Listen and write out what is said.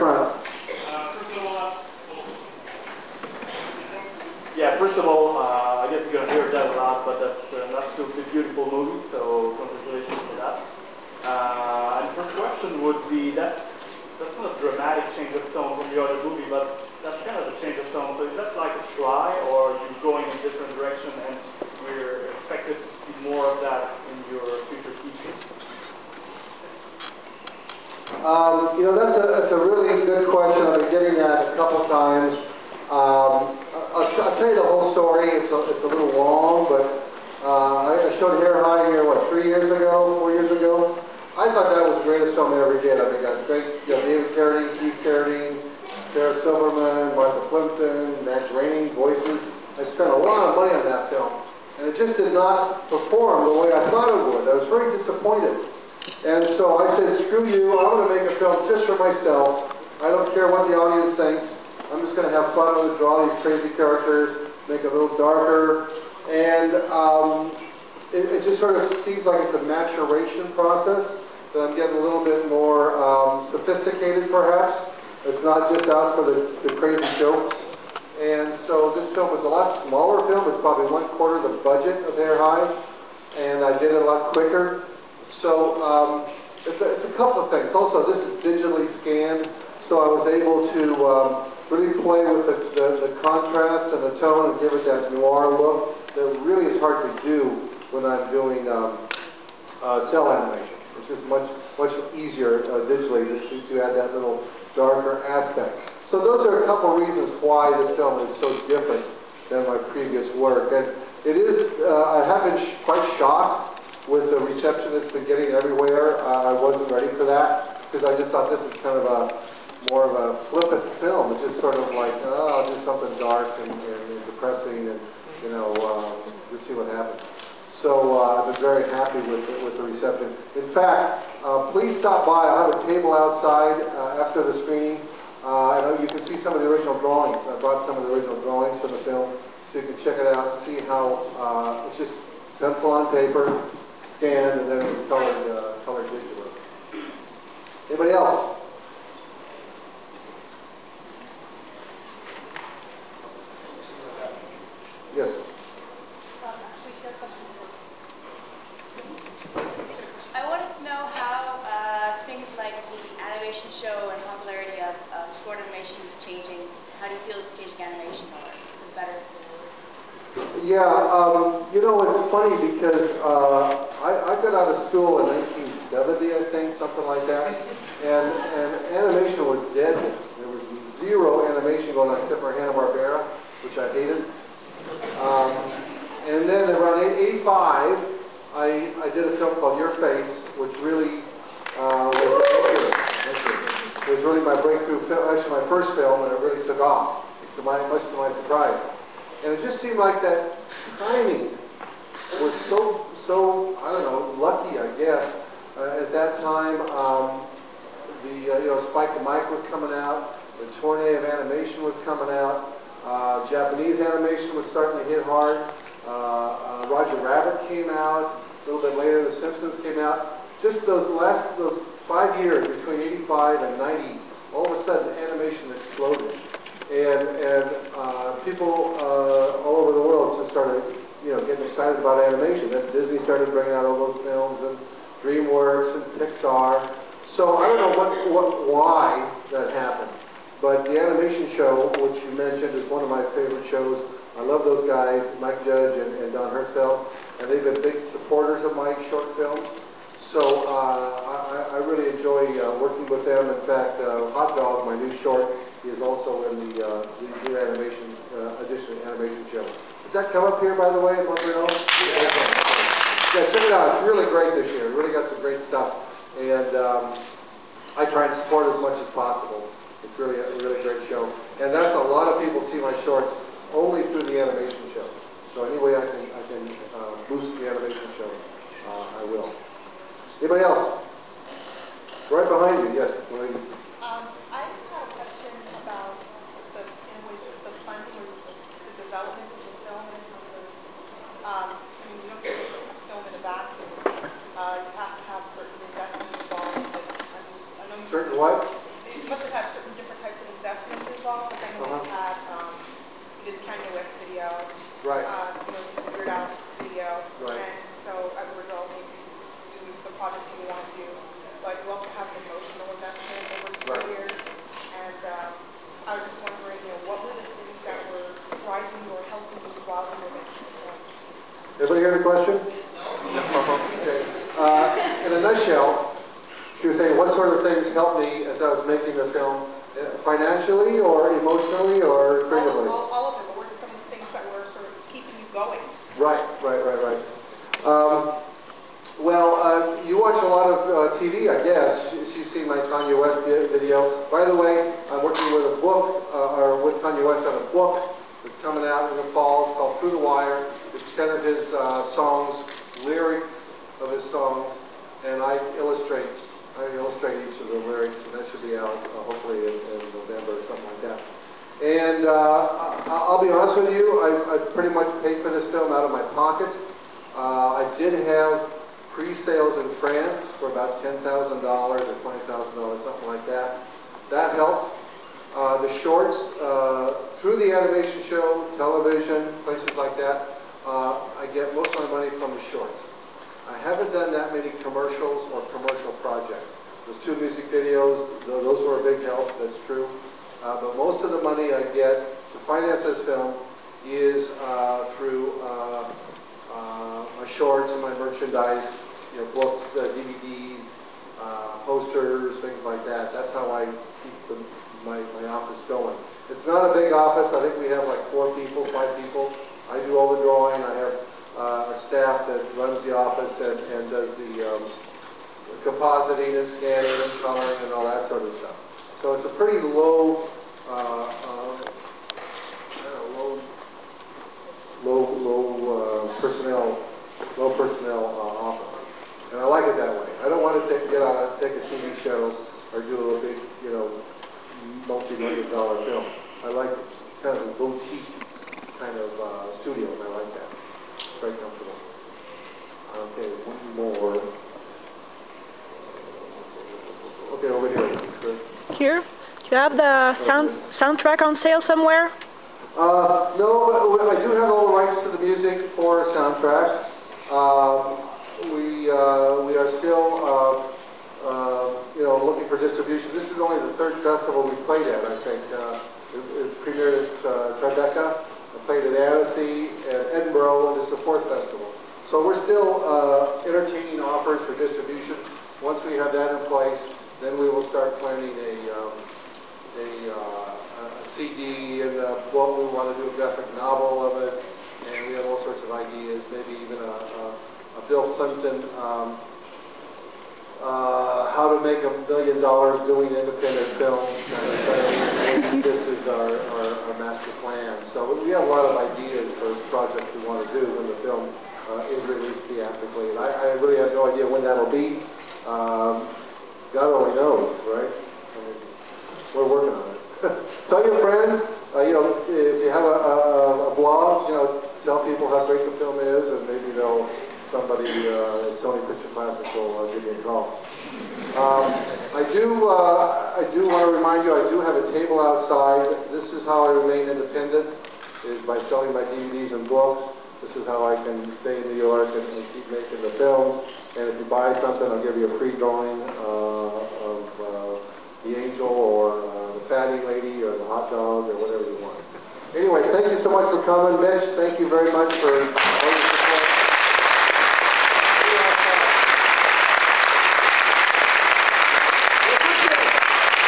front. First of all, I guess you're going to hear that a lot, but that's an absolutely beautiful movie, so congratulations for that. And first question would be, that's not a dramatic change of tone from the other movie, but that's kind of a change of tone. So is that like a try, or are you going in a different direction and we're expected to see more of that in your future features? That's a really good question. I've been getting that a couple times. I'll tell you the whole story. It's a little long, but I showed Hair High here, 4 years ago? I thought that was the greatest film I ever did. I mean, got great, David Carradine, Keith Carradine, Sarah Silverman, Martha Plimpton, Matt Groening, voices. I spent a lot of money on that film, and it just did not perform the way I thought it would. I was very disappointed. And so I said, screw you, I'm going to make a film just for myself. I don't care what the audience thinks. I'm just going to have fun with it, draw these crazy characters, make it a little darker. And it just sort of seems like it's a maturation process, that I'm getting a little bit more sophisticated perhaps. It's not just out for the crazy jokes. And so this film was a lot smaller film. It's probably 1/4 the budget of Hair High. And I did it a lot quicker. So it's a couple of things. Also, this is digitally scanned, so I was able to really play with the contrast and the tone and give it that noir look that really is hard to do when I'm doing cell animation. It's just much easier digitally to add that little darker aspect. So those are a couple of reasons why this film is so different than my previous work. And it is, I have been quite shocked with the reception that's been getting everywhere. I wasn't ready for that, because I just thought this is kind of more of a flippant film. It's just sort of like, oh, just something dark and depressing, and just see what happens. So I've been very happy with the reception. In fact, please stop by. I'll have a table outside after the screening. I know you can see some of the original drawings. I brought some of the original drawings from the film, so you can check it out and see how it's just pencil on paper, scanned, and then it was colored digitally. Anybody else? Yes. I wanted to know how things like the animation show and popularity of short animation is changing. How do you feel it's changing animation, or is it better? Yeah, it's funny because I got out of school in 1970, I think, something like that, and animation was dead. There was zero animation going on except for Hanna-Barbera, which I hated. And then around 85, I did a film called Your Face, which really was really my breakthrough film, actually my first film, and it really took off, much to my surprise. And it just seemed like that timing was so I don't know, lucky, I guess. At that time, Spike the Mike was coming out, the Tournée of Animation was coming out, Japanese animation was starting to hit hard, Roger Rabbit came out, a little bit later The Simpsons came out. Just those 5 years between 85 and 90, all of a sudden animation exploded. And people all over the world just started, getting excited about animation. Then Disney started bringing out all those films, and DreamWorks and Pixar. So I don't know why that happened, but the animation show, which you mentioned, is one of my favorite shows. I love those guys, Mike Judge and Don Hertzfeld, and they've been big supporters of my short films. So I really enjoy working with them. In fact, Hot Dog, my new short, is also in the new animation edition animation show. Does that come up here, by the way, in Montreal? Yeah, check it out. It's really great this year. Really got some great stuff, and I try and support as much as possible. It's really a really great show, and that's a lot of people see my shorts only through the animation show. So any way I can boost the animation show, I will. Anybody else? Right behind you, yes. I just had a question about the funding or the development of the film in terms of, you don't get a film in a vacuum. You have to have certain investment involved. I know certain what? You must have had certain point of view, but you also have an emotional investment over 2 years. And I was just wondering, what were the things that were surprising you or helping you while you were making the film? Everybody hear the question? Okay. In a nutshell, she was saying, what sort of things helped me as I was making the film, financially or emotionally or creatively? All of them. What were some of the things that were sort of keeping you going? Right. Well, you watch a lot of TV, I guess. She's seen my Kanye West video. By the way, I'm working with a book, or with Kanye West on a book that's coming out in the fall. It's called Through the Wire. It's 10 of his songs, lyrics of his songs, and I illustrate each of the lyrics, and that should be out hopefully in November or something like that. And I'll be honest with you, I pretty much paid for this film out of my pocket. I did have pre-sales in France for about $10,000 or $20,000, something like that. That helped. The shorts, through the animation show, television, places like that, I get most of my money from the shorts. I haven't done that many commercials or commercial projects. Those 2 music videos, those were a big help, that's true. But most of the money I get to finance this film is through my shorts and my merchandise, books, DVDs, posters, things like that. That's how I keep my office going. It's not a big office. I think we have like 4 people, 5 people. I do all the drawing. I have a staff that runs the office and does the compositing and scanning and coloring and all that sort of stuff. So it's a pretty low personnel office, and I like it that way. I don't want to take a TV show or do a big, multi-million-dollar film. I like kind of a boutique kind of studio, and I like that. It's very comfortable. Okay, one more. Okay, over here. Here? Do you have the soundtrack on sale somewhere? No, but I do have all the rights to the music for a soundtrack. We are still, looking for distribution. This is only the 3rd festival we played at, I think. It premiered at Tribeca. I played at Annecy and Edinburgh, and it's the 4th festival. So we're still entertaining offers for distribution. Once we have that in place, then we will start planning a CD, and what we want to do a graphic novel of it, and we have all sorts of ideas, maybe even a Bill Plympton, how to make $1 million doing independent films kind of thing. This is our master plan. So we have a lot of ideas for projects we want to do when the film is released theatrically. And I really have no idea when that'll be. God only knows, right? I mean, we're working on it. Tell your friends, if you have a blog, tell people how great the film is, and maybe somebody at Sony Picture Classics will give you a call. I do want to remind you, I do have a table outside. This is how I remain independent, is by selling my DVDs and books. This is how I can stay in New York and keep making the films. And if you buy something, I'll give you a free drawing of the angel or the fatty lady or the hot dog or whatever you want. Anyway, thank you so much for coming, Mitch. Thank you very much for all your support.